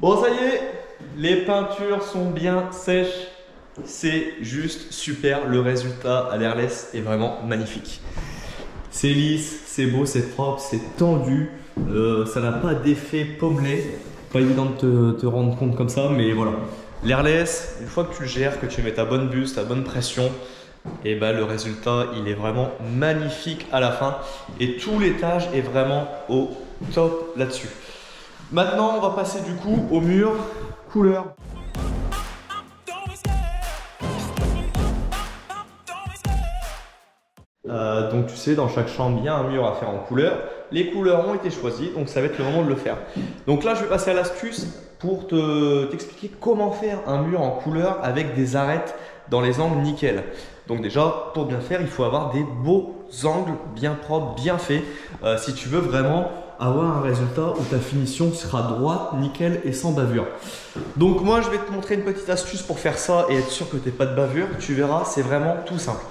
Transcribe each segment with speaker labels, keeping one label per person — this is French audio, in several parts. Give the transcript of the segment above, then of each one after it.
Speaker 1: Bon, ça y est, les peintures sont bien sèches. C'est juste super. Le résultat à l'airless est vraiment magnifique. C'est lisse, c'est beau, c'est propre, c'est tendu. Ça n'a pas d'effet pommelé. Pas évident de te rendre compte comme ça, mais voilà. L'airless, une fois que tu le gères, que tu mets ta bonne buse, ta bonne pression, et ben le résultat il est vraiment magnifique à la fin. Et tout l'étage est vraiment au top là-dessus. Maintenant, on va passer du coup au mur couleur. Donc tu sais, dans chaque chambre, il y a un mur à faire en couleur. Les couleurs ont été choisies, donc ça va être le moment de le faire. Donc là, je vais passer à l'astuce pour t'expliquer comment faire un mur en couleur avec des arêtes dans les angles nickel. Donc déjà, pour bien faire, il faut avoir des beaux angles bien propres, bien faits, si tu veux vraiment avoir un résultat où ta finition sera droite, nickel et sans bavure. Donc moi, je vais te montrer une petite astuce pour faire ça et être sûr que tu n'aies pas de bavure. Tu verras, c'est vraiment tout simple.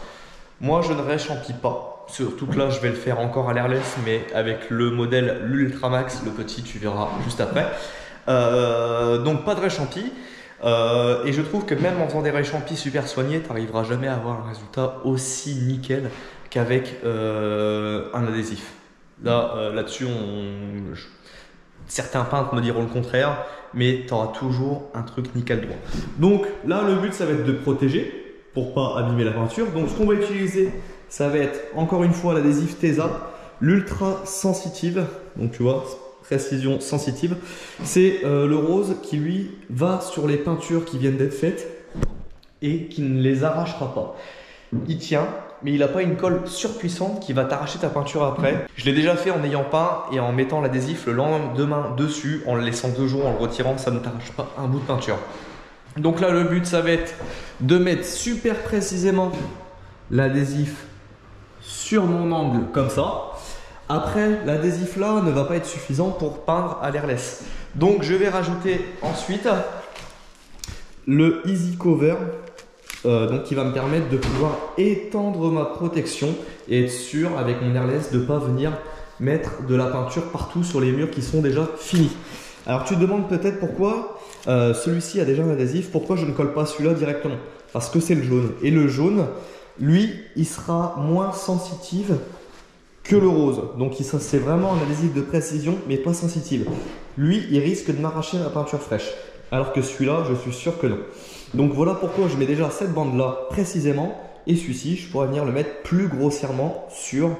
Speaker 1: Moi, je ne réchampis pas. Surtout que là, je vais le faire encore à l'airless, mais avec le modèle l'Ultramax, le petit, tu verras juste après. Donc, pas de réchampi. Et je trouve que même en faisant des réchampis super soignés, tu n'arriveras jamais à avoir un résultat aussi nickel qu'avec un adhésif. Là-dessus, certains peintres me diront le contraire, mais tu auras toujours un truc nickel droit. Donc là, le but, ça va être de protéger pour pas abîmer la peinture. Donc ce qu'on va utiliser, ça va être encore une fois l'adhésif Tesa, l'ultra sensitive. Donc tu vois, précision sensitive. C'est le rose qui lui va sur les peintures qui viennent d'être faites et qui ne les arrachera pas. Il tient, mais il n'a pas une colle surpuissante qui va t'arracher ta peinture après. Je l'ai déjà fait en ayant peint et en mettant l'adhésif le lendemain dessus, en le laissant 2 jours, en le retirant, ça ne t'arrache pas un bout de peinture. Donc là, le but, ça va être de mettre super précisément l'adhésif sur mon angle comme ça. Après, l'adhésif là ne va pas être suffisant pour peindre à l'airless. Donc, je vais rajouter ensuite le Easy Cover, donc qui va me permettre de pouvoir étendre ma protection et être sûr avec mon airless de ne pas venir mettre de la peinture partout sur les murs qui sont déjà finis. Alors, tu te demandes peut-être pourquoi celui-ci a déjà un adhésif, pourquoi je ne colle pas celui-là directement? Parce que c'est le jaune. Et le jaune, lui, il sera moins sensitif que le rose. Donc c'est vraiment un adhésif de précision, mais pas sensitive. Lui, il risque de m'arracher la peinture fraîche. Alors que celui-là, je suis sûr que non. Donc voilà pourquoi je mets déjà cette bande-là précisément. Et celui-ci, je pourrais venir le mettre plus grossièrement sur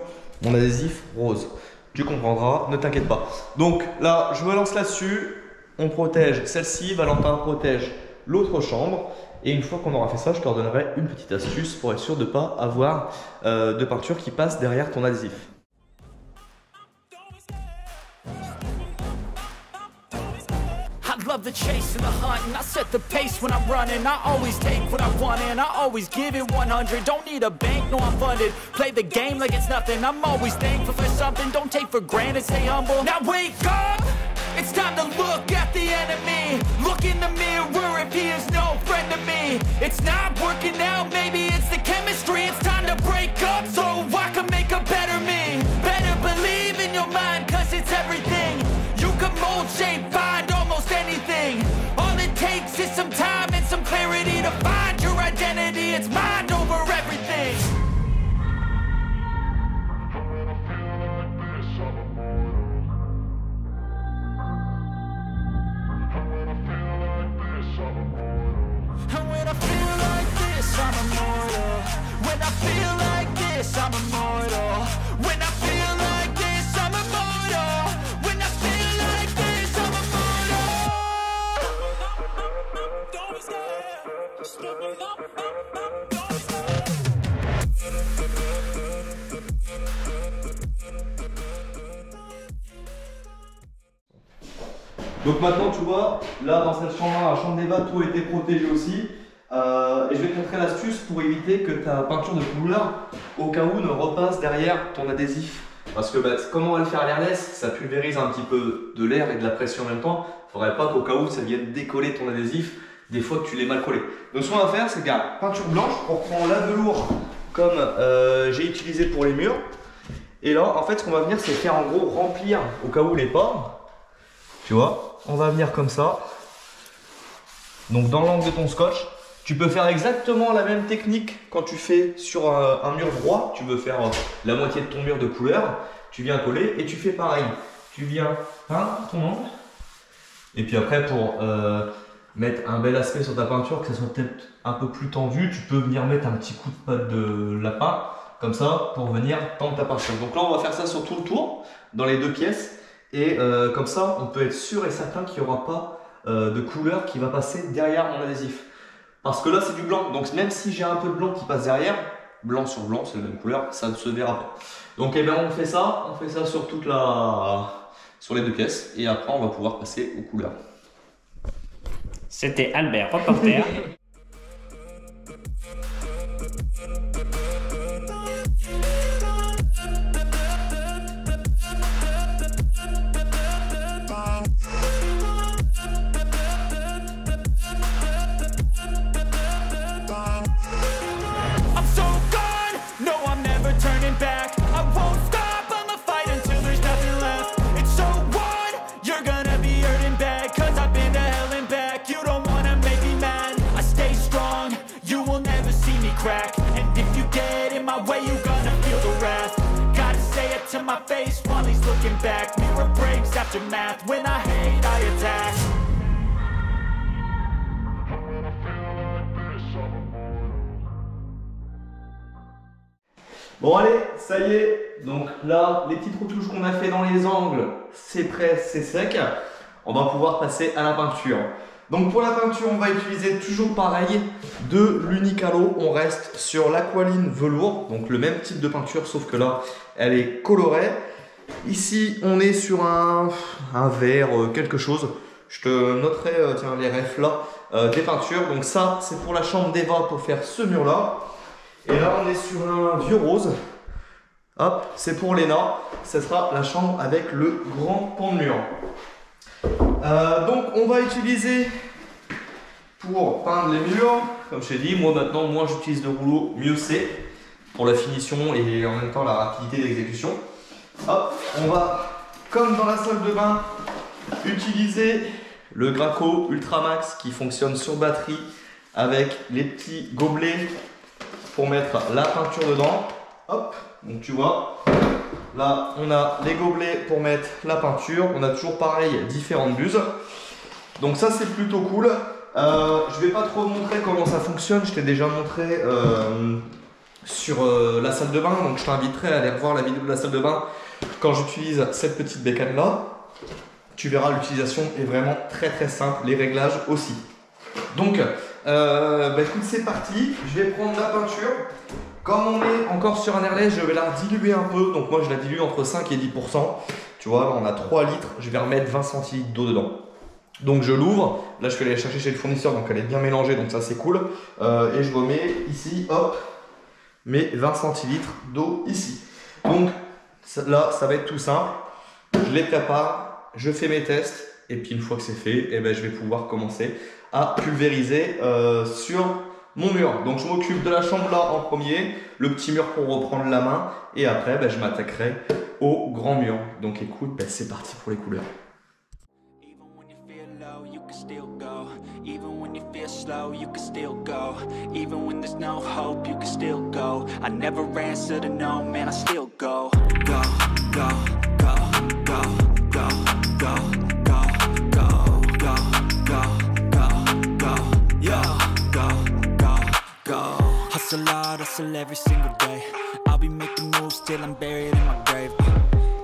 Speaker 1: mon adhésif rose. Tu comprendras, ne t'inquiète pas. Donc là, je me lance là-dessus. On protège celle-ci, Valentin protège l'autre chambre. Et une fois qu'on aura fait ça, je te redonnerai une petite astuce pour être sûr de ne pas avoir de peinture qui passe derrière ton adhésif.
Speaker 2: Love the chase and the hunt, and I set the pace when I'm running. I always take what I want and I always give it 100. Don't need a bank, no I'm funded. Play the game like it's nothing. I'm always thankful for something. Don't take for granted, stay humble. Now wake up, it's time to look at the enemy. Look in the mirror if he is no friend to me. It's not working out, maybe it's the chemistry. It's time to break up so I can make a better me. Better believe in your mind, cause it's everything. You can mold, shape, find almost anything. All it takes is some time and some clarity to find your identity. It's mind over everything. And when I feel like this, I'm immortal. When I feel like this, I'm immortal. When I feel like this, I'm immortal. When I feel like this, I'm immortal. Don't be scared. Step it up, don't be scared.
Speaker 1: Donc maintenant, tu vois, là dans cette chambre-là, la chambre d'Eva, tout a été protégé aussi. Et je vais te montrer l'astuce pour éviter que ta peinture de couleur, au cas où, ne repasse derrière ton adhésif. Parce que comment on va le faire à l'airless, ça pulvérise un petit peu de l'air et de la pression en même temps. Il ne faudrait pas qu'au cas où ça vienne décoller ton adhésif, des fois que tu l'aies mal collé. Donc ce qu'on va faire, c'est que peinture blanche, on prend la velours comme j'ai utilisé pour les murs. Et là, en fait, ce qu'on va venir, c'est faire en gros remplir, au cas où les pores, tu vois, on va venir comme ça. Donc dans l'angle de ton scotch. Tu peux faire exactement la même technique quand tu fais sur un mur droit. Tu veux faire la moitié de ton mur de couleur. Tu viens coller et tu fais pareil. Tu viens peindre ton angle. Et puis après, pour mettre un bel aspect sur ta peinture, que ça soit peut-être un peu plus tendu, tu peux venir mettre un petit coup de pâte de lapin, comme ça, pour venir tendre ta peinture. Donc là, on va faire ça sur tout le tour, dans les deux pièces. Et comme ça, on peut être sûr et certain qu'il n'y aura pas de couleur qui va passer derrière mon adhésif. Parce que là, c'est du blanc. Donc même si j'ai un peu de blanc qui passe derrière, blanc sur blanc, c'est la même couleur, ça ne se verra pas. Donc eh bien, on fait ça sur toute sur les deux pièces. Et après, on va pouvoir passer aux couleurs.
Speaker 3: C'était Albert, reporter.
Speaker 2: And if you get in my way, you gonna feel the wrath. Gotta say it to my face while he's looking back. Mirror breaks after math. When I hate, I attack.
Speaker 1: Bon allez, ça y est. Donc là, les petites retouches qu'on a fait dans les angles, c'est prêt, c'est sec. On va pouvoir passer à la peinture. Donc pour la peinture, on va utiliser toujours pareil de l'Unicalo. On reste sur l'Aqualine velours, donc le même type de peinture, sauf que là, elle est colorée. Ici, on est sur un vert, quelque chose. Je te noterai tiens, les refs là des peintures. Donc ça, c'est pour la chambre d'Eva pour faire ce mur-là. Et là, on est sur un vieux rose. Hop, c'est pour Léna. Ce sera la chambre avec le grand pan de mur. Donc on va utiliser pour peindre les murs, comme je t'ai dit, moi maintenant moins j'utilise de rouleau, mieux c'est pour la finition et en même temps la rapidité d'exécution. Hop, on va, comme dans la salle de bain, utiliser le Graco Ultramax qui fonctionne sur batterie avec les petits gobelets pour mettre la peinture dedans. Hop, donc tu vois. Là, on a les gobelets pour mettre la peinture. On a toujours pareil, différentes buses. Donc ça, c'est plutôt cool. Je vais pas trop montrer comment ça fonctionne. Je t'ai déjà montré sur la salle de bain. Donc je t'inviterai à aller revoir la vidéo de la salle de bain quand j'utilise cette petite bécane là. Tu verras, l'utilisation est vraiment très très simple. Les réglages aussi. Donc, écoute, c'est parti. Je vais prendre la peinture. Comme on est encore sur un airless, je vais la diluer un peu. Donc moi, je la dilue entre 5 et 10%. Tu vois, là, on a 3 litres. Je vais remettre 20 centilitres d'eau dedans. Donc je l'ouvre. Là, je vais aller la chercher chez le fournisseur. Donc elle est bien mélangée. Donc ça, c'est cool. Et je remets ici, hop, mes 20 centilitres d'eau ici. Donc là, ça va être tout simple. Je les prépare. Je fais mes tests. Et puis une fois que c'est fait, eh ben, je vais pouvoir commencer à pulvériser sur mon mur. Donc je m'occupe de la chambre là en premier, le petit mur pour reprendre la main et après je m'attaquerai au grand mur. Donc écoute, c'est parti pour les couleurs.
Speaker 2: Hustle every single day. I'll be making moves till I'm buried in my grave.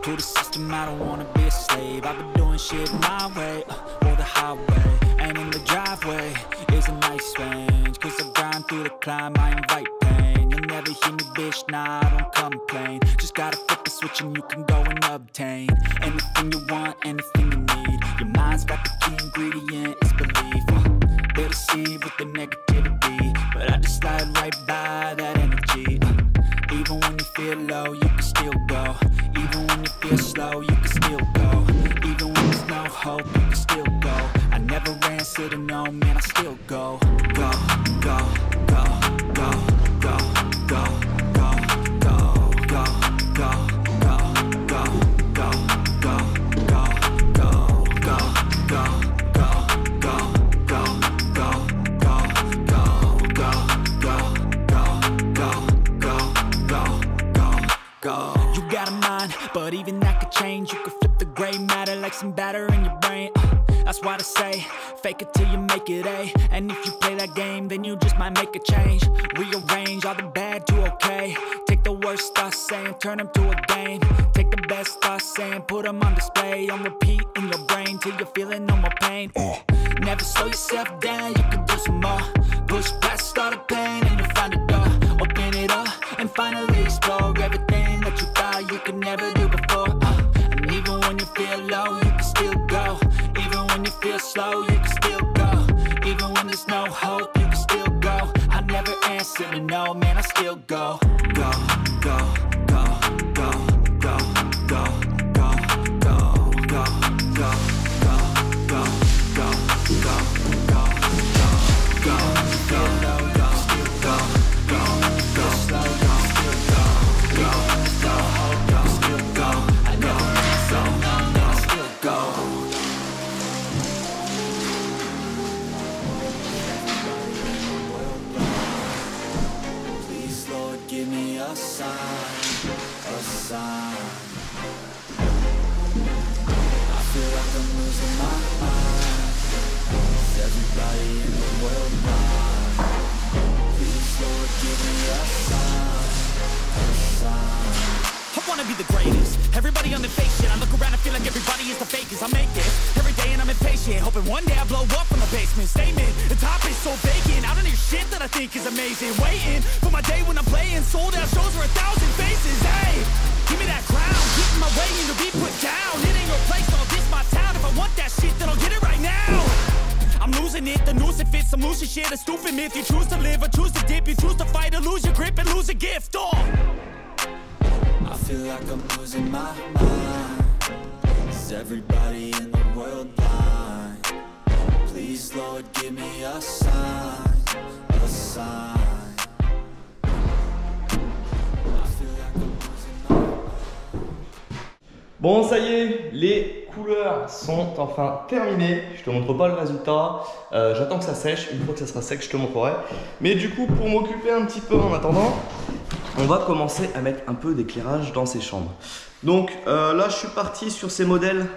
Speaker 2: To the system, I don't wanna be a slave. I've been doing shit my way, or the highway. And in the driveway is a nice range. Cause I grind through the climb, I invite pain. You'll never hear me, bitch, nah, I don't complain. Just gotta flip the switch and you can go and obtain anything you want, anything you need. Your mind's got the key ingredient, it's belief. They deceive with the negativity, but I just slide right by that energy. Even when you feel low, you can still go. Even when you feel slow, you can still go. Even when there's no hope, you can still go. I never answer to no, man, I still go. Go, go, go, go, go, go, go, go, go, go, go, go, go, go, go, go, go, go. believing that could change. You could flip the gray matter like some batter in your brain. That's why I say, fake it till you make it A. And if you play that game, then you just might make a change. Rearrange all the bad to okay. Take the worst thoughts saying, turn them to a game. Take the best thoughts saying, put them on display. On repeat in your brain till you're feeling no more pain. Never slow yourself down, you can do some more. Push past all the pain and you'll find a door. Open it up and finally explore everything that you thought you could never do before. And even when you feel low, you can still go. Even when you feel slow, you can still go. Even when there's no hope, you can still go. I never answer to no, man, I still go. Go, go, go, go, go, go, go, go, go, go, go, go, go, go, go, go, go, go, go, still go, go, go, slow, go, still go, go, go, go, still go. I never answer no, man, I still go. Please, Lord, give me a sign, a sign. I feel like I'm losing my mind. Is everybody in the world blind? Please, Lord, give me a sign, a sign. I wanna be the greatest. Everybody on the fake shit. I look around and feel like everybody is the fakest. I make it every day and I'm impatient, hoping one day I blow up from the basement. Statement, the top is so vacant. I don't hear shit that I think is amazing. Waiting for my day when I'm playing sold out shows for 1,000 faces. Hey, give me that crown, keeping my way in to be put down. It ain't your place, all this my town. If I want that shit, then I'll get it right now. I'm losing it, the noose it fits. I'm losing shit, a stupid myth. You choose to live or choose to dip. You choose to fight or lose your grip and lose a gift. Oh, I feel like I'm losing my mind. Is everybody in the world blind? Please, Lord, give me a sign, a sign. I feel like I'm losing my mind.
Speaker 1: Bon, ça y est, les couleurs sont enfin terminées. Je te montre pas le résultat. J'attends que ça sèche. Une fois que ça sera sec, je te montrerai. Mais du coup, pour m'occuper un petit peu en attendant, on va commencer à mettre un peu d'éclairage dans ces chambres. Donc là, je suis parti sur ces modèles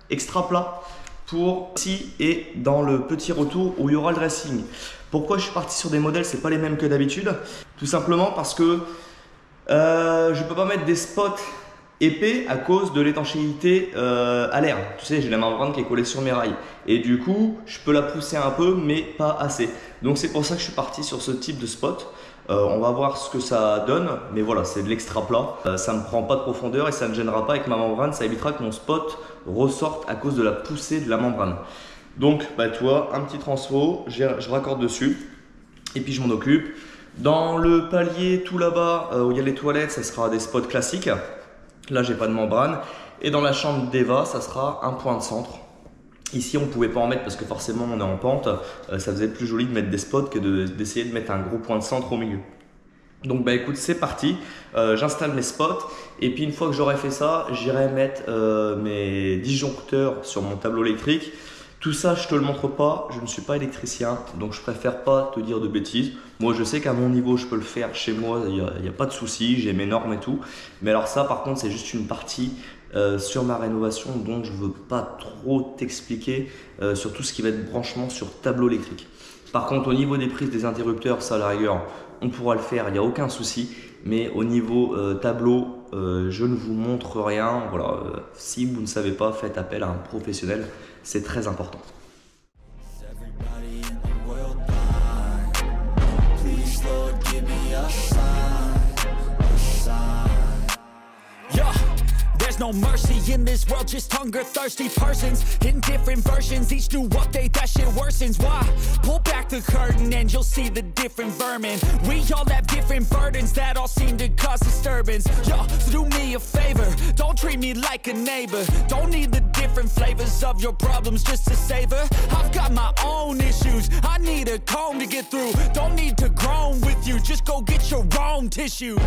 Speaker 1: extra plats pour ici et dans le petit retour où il y aura le dressing. Pourquoi je suis parti sur des modèles, c'est pas les mêmes que d'habitude? Tout simplement parce que je peux pas mettre des spots épais à cause de l'étanchéité à l'air. Tu sais, j'ai la membrane qui est collée sur mes rails et du coup, je peux la pousser un peu mais pas assez. Donc c'est pour ça que je suis parti sur ce type de spot. On va voir ce que ça donne, mais voilà, c'est de l'extra plat. Ça ne prend pas de profondeur et ça ne gênera pas avec ma membrane. Ça évitera que mon spot ressorte à cause de la poussée de la membrane. Donc, bah, tu vois, un petit transfo, je raccorde dessus et puis je m'en occupe. Dans le palier tout là-bas où il y a les toilettes, ça sera des spots classiques. Là, j'ai pas de membrane. Et dans la chambre d'Eva, ça sera un point de centre. Ici, on ne pouvait pas en mettre parce que forcément, on est en pente. Ça faisait plus joli de mettre des spots que d'essayer de mettre un gros point de centre au milieu. Donc, bah écoute, c'est parti. J'installe mes spots. Et puis, une fois que j'aurai fait ça, j'irai mettre mes disjoncteurs sur mon tableau électrique. Tout ça, je te le montre pas. Je ne suis pas électricien. Donc, je préfère pas te dire de bêtises. Moi, je sais qu'à mon niveau, je peux le faire chez moi. Il n'y a pas de souci. J'ai mes normes et tout. Mais alors ça, par contre, c'est juste une partie sur ma rénovation, donc je ne veux pas trop t'expliquer sur tout ce qui va être branchement sur tableau électrique. Par contre, au niveau des prises des interrupteurs, ça à la rigueur, on pourra le faire, il n'y a aucun souci. Mais au niveau tableau, je ne vous montre rien. Voilà, si vous ne savez pas, faites appel à un professionnel, c'est très important.
Speaker 2: There's no mercy in this world, just hunger-thirsty persons in different versions. Each new update, that shit worsens. Why? Pull back the curtain and you'll see the different vermin. We all have different burdens that all seem to cause disturbance. Yo, so do me a favor, don't treat me like a neighbor. Don't need the different flavors of your problems just to savor. I've got my own issues, I need a comb to get through. Don't need to groan with you, just go get your own tissue.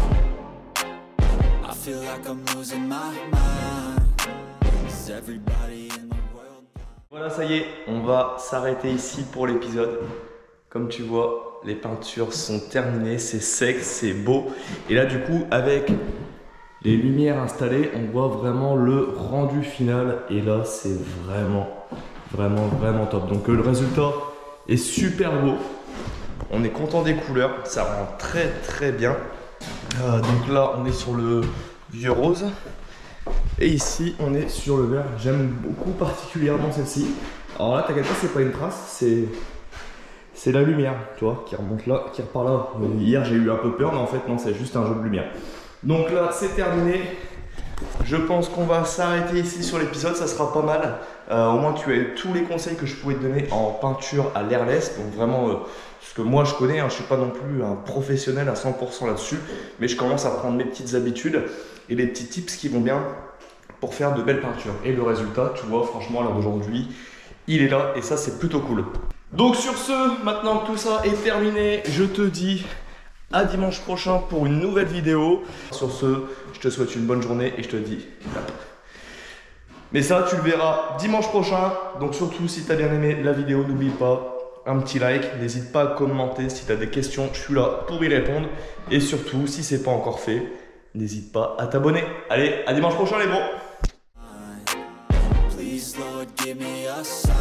Speaker 3: I feel like I'm losing my mind. Is everybody in the world?
Speaker 1: Voilà, ça y est, on va s'arrêter ici pour l'épisode. Comme tu vois, les peintures sont terminées, c'est sec, c'est beau. Et là, du coup, avec les lumières installées, on voit vraiment le rendu final. Et là, c'est vraiment top. Donc le résultat est super beau. On est content des couleurs, ça rend très bien. Donc là, on est sur le vieux rose. Et ici, on est sur le vert. J'aime beaucoup particulièrement celle-ci. Alors là, t'inquiète pas, c'est pas une trace, c'est la lumière, tu vois, qui remonte là, qui repart là. Hier, j'ai eu un peu peur, mais en fait, non, c'est juste un jeu de lumière. Donc là, c'est terminé. Je pense qu'on va s'arrêter ici sur l'épisode, ça sera pas mal. Au moins, tu as eu tous les conseils que je pouvais te donner en peinture à l'airless. Donc vraiment, ce que moi je connais, hein, je suis pas non plus un professionnel à 100% là-dessus, mais je commence à prendre mes petites habitudes et les petits tips qui vont bien pour faire de belles peintures. Et le résultat, tu vois, franchement, à l'heure d'aujourd'hui, il est là et ça, c'est plutôt cool. Donc sur ce, maintenant que tout ça est terminé, je te dis à dimanche prochain pour une nouvelle vidéo. Sur ce, je te souhaite une bonne journée et je te dis cap. Mais ça, tu le verras dimanche prochain. Donc surtout, si tu as bien aimé la vidéo, n'oublie pas un petit like. N'hésite pas à commenter. Si tu as des questions, je suis là pour y répondre. Et surtout, si ce n'est pas encore fait, n'hésite pas à t'abonner. Allez, à dimanche prochain les bros.
Speaker 3: Please, Lord, give me a sign.